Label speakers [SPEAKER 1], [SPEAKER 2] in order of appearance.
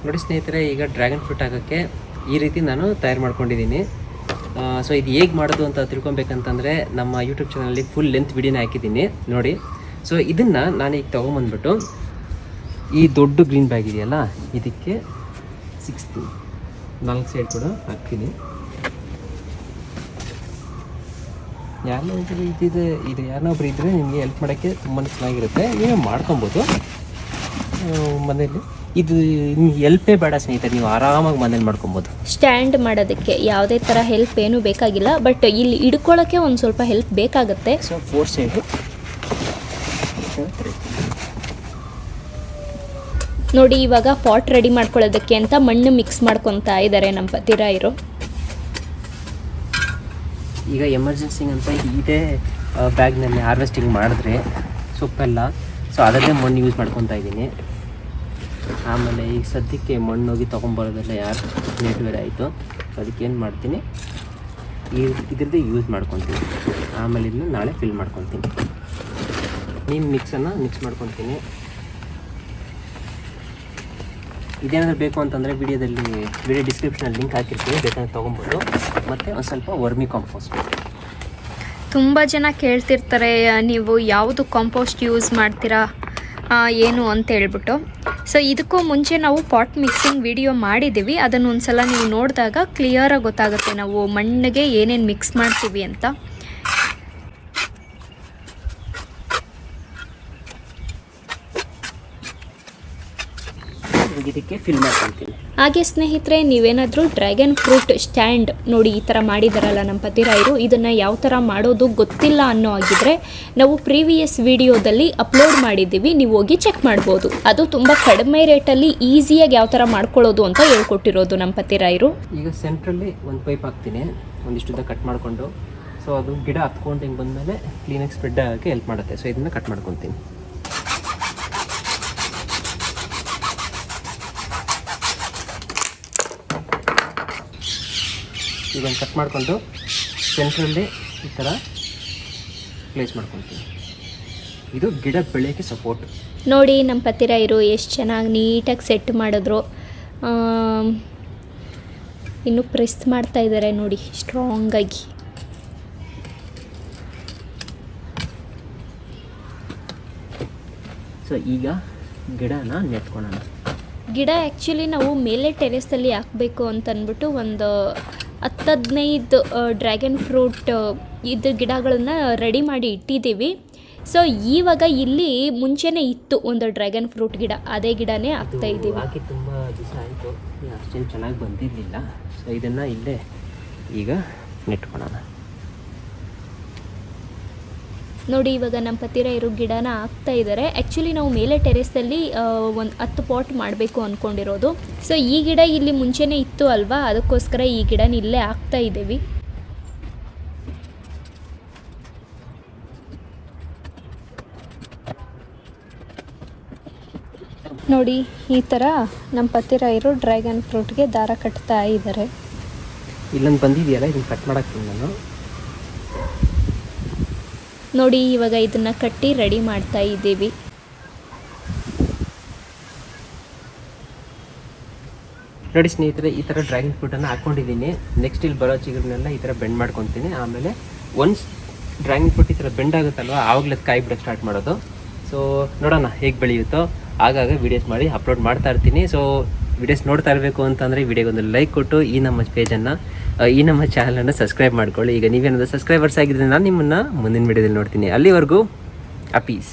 [SPEAKER 1] ನೋಡಿ ಸ್ನೇಹಿತರೆ, ಈಗ ಡ್ರ್ಯಾಗನ್ ಫ್ರೂಟ್ ಹಾಕೋಕ್ಕೆ ಈ ರೀತಿ ನಾನು ತಯಾರು ಮಾಡ್ಕೊಂಡಿದ್ದೀನಿ. ಸೊ ಇದು ಹೇಗೆ ಮಾಡೋದು ಅಂತ ತಿಳ್ಕೊಬೇಕಂತಂದರೆ ನಮ್ಮ ಯೂಟ್ಯೂಬ್ ಚಾನಲಲ್ಲಿ ಫುಲ್ ಲೆಂತ್ ವಿಡಿಯೋನ ಹಾಕಿದ್ದೀನಿ ನೋಡಿ. ಸೊ ಇದನ್ನು ನಾನು ಈಗ ತೊಗೊಂಬಂದ್ಬಿಟ್ಟು ಈ ದೊಡ್ಡ ಗ್ರೀನ್ ಬ್ಯಾಗ್ ಇದೆಯಲ್ಲ, ಇದಕ್ಕೆ 4 ಸೈಡ್ ಕೂಡ ಹಾಕ್ತೀನಿ. ಯಾರನ್ನೊಬ್ಬರು ಇದು ಯಾರನ್ನೊಬ್ರು ಇದ್ದರೆ ನಿಮಗೆ ಹೆಲ್ಪ್ ಮಾಡೋಕ್ಕೆ ತುಂಬಾ ಚೆನ್ನಾಗಿರುತ್ತೆ. ನೀವೇ ಮಾಡ್ಕೊಬೋದು ಮನೇಲಿ. ಇದು ನಿಮ್ಗೆ ಹೆಲ್ಪೇ ಬೇಡ ಸ್ನೇಹಿತರೆ, ನೀವು ಆರಾಮಾಗಿ ಮನೇಲಿ ಮಾಡ್ಕೊಬೋದು.
[SPEAKER 2] ಸ್ಟ್ಯಾಂಡ್ ಮಾಡೋದಕ್ಕೆ ಯಾವುದೇ ಥರ ಹೆಲ್ಪ್ ಏನೂ ಬೇಕಾಗಿಲ್ಲ, ಬಟ್ ಇಲ್ಲಿ ಹಿಡ್ಕೊಳ್ಳೋಕ್ಕೆ ಒಂದು ಸ್ವಲ್ಪ ಹೆಲ್ಪ್ ಬೇಕಾಗುತ್ತೆ.
[SPEAKER 1] ಸೊ 4 ಸೈಡು
[SPEAKER 2] ನೋಡಿ, ಇವಾಗ ಪಾಟ್ ರೆಡಿ ಮಾಡ್ಕೊಳ್ಳೋದಕ್ಕೆ ಅಂತ ಮಣ್ಣು ಮಿಕ್ಸ್ ಮಾಡ್ಕೊತಾ ಇದ್ದಾರೆ ನಮ್ಮ ಪತಿರಾಯರು.
[SPEAKER 1] ಈಗ ಎಮರ್ಜೆನ್ಸಿಗೆ ಅಂತ ಇದೇ ಬ್ಯಾಗ್ನಲ್ಲಿ ಹಾರ್ವೆಸ್ಟಿಂಗ್ ಮಾಡಿದ್ರೆ ಸೊಪ್ಪೆಲ್ಲ, ಸೊ ಅದನ್ನೇ ಮಣ್ಣು ಯೂಸ್ ಮಾಡ್ಕೊತಾ ಇದ್ದೀನಿ. ಆಮೇಲೆ ಈಗ ಸದ್ಯಕ್ಕೆ ಮಣ್ಣು ಹೋಗಿ ತೊಗೊಂಬರೋದೆಲ್ಲ ಯಾರು ಲೇಟ್ ಬೇರೆ ಆಯಿತು. ಸೊ ಅದಕ್ಕೆ ಏನು ಮಾಡ್ತೀನಿ, ಇದ್ರದ್ದೇ ಯೂಸ್ ಮಾಡ್ಕೊತೀನಿ. ಆಮೇಲೆ ಇದನ್ನ ನಾಳೆ ಫಿಲ್ ಮಾಡ್ಕೊತೀನಿ. ಮಿಕ್ಸನ್ನು ಮಿಕ್ಸ್ ಮಾಡ್ಕೊತೀನಿ. ಇದೇನಾದರೂ ಬೇಕು ಅಂತಂದರೆ ವಿಡಿಯೋ ಡಿಸ್ಕ್ರಿಪ್ಷನಲ್ಲಿ ಲಿಂಕ್ ಹಾಕಿರ್ತೀನಿ, ಬೇಕಾದ್ರೆ ತೊಗೊಬೋದು. ಮತ್ತು ಒಂದು ಸ್ವಲ್ಪ ವರ್ಮಿ ಕಾಂಪೋಸ್ಟ್.
[SPEAKER 2] ತುಂಬ ಜನ ಕೇಳ್ತಿರ್ತಾರೆ, ನೀವು ಯಾವುದು ಕಾಂಪೋಸ್ಟ್ ಯೂಸ್ ಮಾಡ್ತೀರಾ ಏನು ಅಂತ ಹೇಳ್ಬಿಟ್ಟು. ಸೊ ಇದಕ್ಕೂ ಮುಂಚೆ ನಾವು ಪಾಟ್ ಮಿಕ್ಸಿಂಗ್ ವಿಡಿಯೋ ಮಾಡಿದ್ದೀವಿ, ಅದನ್ನು ಒಂದು ಸಲ ನೀವು ನೋಡಿದಾಗ ಕ್ಲಿಯರಾಗಿ ಗೊತ್ತಾಗುತ್ತೆ ನಾವು ಮಣ್ಣಿಗೆ ಏನೇನು ಮಿಕ್ಸ್ ಮಾಡ್ತೀವಿ ಅಂತ.
[SPEAKER 1] ಇದಕ್ಕೆ ಫಿಲ್ ಮಾಡ್ಕೊಳ್ತೀನಿ.
[SPEAKER 2] ಹಾಗೆ ಸ್ನೇಹಿತರೆ, ನೀವೇನಾದರೂ ಡ್ರ್ಯಾಗನ್ ಫ್ರೂಟ್ ಸ್ಟ್ಯಾಂಡ್ ನೋಡಿ ಈ ಥರ ಮಾಡಿದಾರಲ್ಲ ನಮ್ಮ ಪತಿರಾಯರು, ಇದನ್ನು ಯಾವ ಥರ ಮಾಡೋದು ಗೊತ್ತಿಲ್ಲ ಅನ್ನೋ ಆಗಿದ್ರೆ ನಾವು ಪ್ರೀವಿಯಸ್ ವಿಡಿಯೋದಲ್ಲಿ ಅಪ್ಲೋಡ್ ಮಾಡಿದ್ದೀವಿ, ನೀವು ಹೋಗಿ ಚೆಕ್ ಮಾಡ್ಬೋದು. ಅದು ತುಂಬ ಕಡಿಮೆ ರೇಟಲ್ಲಿ ಈಸಿಯಾಗಿ ಯಾವ ಥರ ಮಾಡ್ಕೊಳ್ಳೋದು ಅಂತ ಹೇಳ್ಕೊಟ್ಟಿರೋದು ನಮ್ಮ ಪತಿರಾಯರು.
[SPEAKER 1] ಈಗ ಸೆಂಟ್ರಲ್ಲಿ ಒಂದು ಪೈಪ್ ಹಾಕ್ತೀನಿ, ಒಂದಿಷ್ಟುದ್ದ ಕಟ್ ಮಾಡಿಕೊಂಡು. ಸೊ ಅದು ಗಿಡ ಹತ್ಕೊಂಡು ಹಿಂಗೆ ಬಂದಮೇಲೆ ಕ್ಲೀನಾಗಿ ಸ್ಪ್ರೆಡ್ ಆಗೋಕ್ಕೆ ಹೆಲ್ಪ್ ಮಾಡುತ್ತೆ. ಸೊ ಇದನ್ನು ಕಟ್ ಮಾಡ್ಕೊತೀನಿ. ಇದನ್ನು ಕಟ್ ಮಾಡಿಕೊಂಡು ಸೆಂಟ್ರಲ್ಲಿ ಈ ಥರ ಪ್ಲೇಸ್ ಮಾಡ್ಕೊತೀನಿ. ಇದು ಗಿಡ ಬೆಳೆಯೋಕ್ಕೆ ಸಪೋರ್ಟ್.
[SPEAKER 2] ನೋಡಿ ನಮ್ಮ ಪತಿರಾಯರು ಎಷ್ಟು ಚೆನ್ನಾಗಿ ನೀಟಾಗಿ ಸೆಟ್ ಮಾಡಿದ್ರು. ಇನ್ನು ಪ್ರೆಸ್ ಮಾಡ್ತಾ ಇದ್ದಾರೆ ನೋಡಿ ಸ್ಟ್ರಾಂಗಾಗಿ.
[SPEAKER 1] ಸೊ ಈಗ ಗಿಡನ ನೆಟ್ಕೊಳ್ಳೋಣ.
[SPEAKER 2] ಗಿಡ ಆ್ಯಕ್ಚುಲಿ ನಾವು ಮೇಲೆ ಟೆರೆಸಲ್ಲಿ ಹಾಕಬೇಕು ಅಂತ ಅಂದ್ಬಿಟ್ಟು ಒಂದು 10-15 ಡ್ರ್ಯಾಗನ್ ಫ್ರೂಟ್ ಇದು ಗಿಡಗಳನ್ನು ರೆಡಿ ಮಾಡಿ ಇಟ್ಟಿದ್ದೀವಿ. ಸೊ ಇವಾಗ ಇಲ್ಲಿ ಮುಂಚೆನೇ ಇತ್ತು ಒಂದು ಡ್ರ್ಯಾಗನ್ ಫ್ರೂಟ್ ಗಿಡ, ಅದೇ ಗಿಡನೇ ಹಾಕ್ತಾ ಇದ್ದೀವಿ.
[SPEAKER 1] ಹಾಕಿ ತುಂಬ ದಿವಸ ಆಯಿತು, ಅಷ್ಟೇನು ಚೆನ್ನಾಗಿ ಬಂದಿರಲಿಲ್ಲ. ಸೊ ಇದನ್ನು ಇಲ್ಲೇ ಈಗ ನೆಟ್ಕೊಳ್ಳೋಣ.
[SPEAKER 2] ನೋಡಿ, ಇವಾಗ ನಮ್ಮ ಪತಿರಾಯರು ಗಿಡನ ಹಾಕ್ತಾ ಇದ್ದಾರೆ. ಆ್ಯಕ್ಚುಲಿ ನಾವು ಮೇಲೆ ಟೆರೆಸಲ್ಲಿ ಒಂದು 10 ಪಾಟ್ ಮಾಡಬೇಕು ಅಂದ್ಕೊಂಡಿರೋದು. ಸೊ ಈ ಗಿಡ ಇಲ್ಲಿ ಮುಂಚೆನೇ ಇತ್ತು ಅಲ್ವಾ, ಅದಕ್ಕೋಸ್ಕರ ಈ ಗಿಡನ ಇಲ್ಲೇ ಹಾಕ್ತಾ ಇದ್ದೀವಿ. ನೋಡಿ, ಈ ಥರ ನಮ್ಮ ಪತಿರಾಯರು ಡ್ರ್ಯಾಗನ್ ಫ್ರೂಟ್ಗೆ ದಾರ ಕಟ್ತಾ ಇದ್ದಾರೆ.
[SPEAKER 1] ಇಲ್ಲೊಂದು ಬಂದಿದೆಯಲ್ಲ, ಇದನ್ನು ಕಟ್ ಮಾಡಾಕ್ತೀನಿ ನಾನು.
[SPEAKER 2] ನೋಡಿ, ಇವಾಗ ಇದನ್ನು ಕಟ್ಟಿ ರೆಡಿ ಮಾಡ್ತಾ ಇದ್ದೀವಿ.
[SPEAKER 1] ನೋಡಿ ಸ್ನೇಹಿತರೆ, ಈ ಥರ ಡ್ರ್ಯಾಗನ್ ಫ್ರೂಟನ್ನು ಹಾಕ್ಕೊಂಡಿದ್ದೀನಿ. ನೆಕ್ಸ್ಟ್ ಇಲ್ಲಿ ಬರೋ ಚಿಗುರನ್ನೆಲ್ಲ ಈ ಥರ ಬೆಂಡ್ ಮಾಡ್ಕೊತೀನಿ. ಆಮೇಲೆ ಒನ್ಸ್ ಡ್ರ್ಯಾಗನ್ ಫ್ರೂಟ್ ಈ ಥರ ಬೆಂಡ್ ಆಗುತ್ತಲ್ವ, ಆವಾಗಲೇ ಕಾಯಿ ಬಿಡೋಕ್ಕೆ ಸ್ಟಾರ್ಟ್ ಮಾಡೋದು. ಸೊ ನೋಡೋಣ ಹೇಗೆ ಬೆಳೆಯುತ್ತೋ. ಆಗಾಗ ವೀಡಿಯೋಸ್ ಮಾಡಿ ಅಪ್ಲೋಡ್ ಮಾಡ್ತಾ ಇರ್ತೀನಿ. ಸೊ ವೀಡಿಯೋಸ್ ನೋಡ್ತಾ ಇರಬೇಕು ಅಂತಂದರೆ ವಿಡಿಯೋಗೊಂದು ಲೈಕ್ ಕೊಟ್ಟು ಈ ನಮ್ಮ ಪೇಜನ್ನು, ಈ ನಮ್ಮ ಚಾನಲನ್ನು ಸಬ್ಸ್ಕ್ರೈಬ್ ಮಾಡ್ಕೊಳ್ಳಿ. ಈಗ ನೀವೇನಾದರೂ ಸಬ್ಸ್ಕ್ರೈಬರ್ಸ್ ಆಗಿದ್ರೆ ನಾನು ನಿಮ್ಮನ್ನು ಮುಂದಿನ ವಿಡಿಯೋದಲ್ಲಿ ನೋಡ್ತೀನಿ. ಅಲ್ಲಿವರೆಗೂ ಅಪೀಸ್.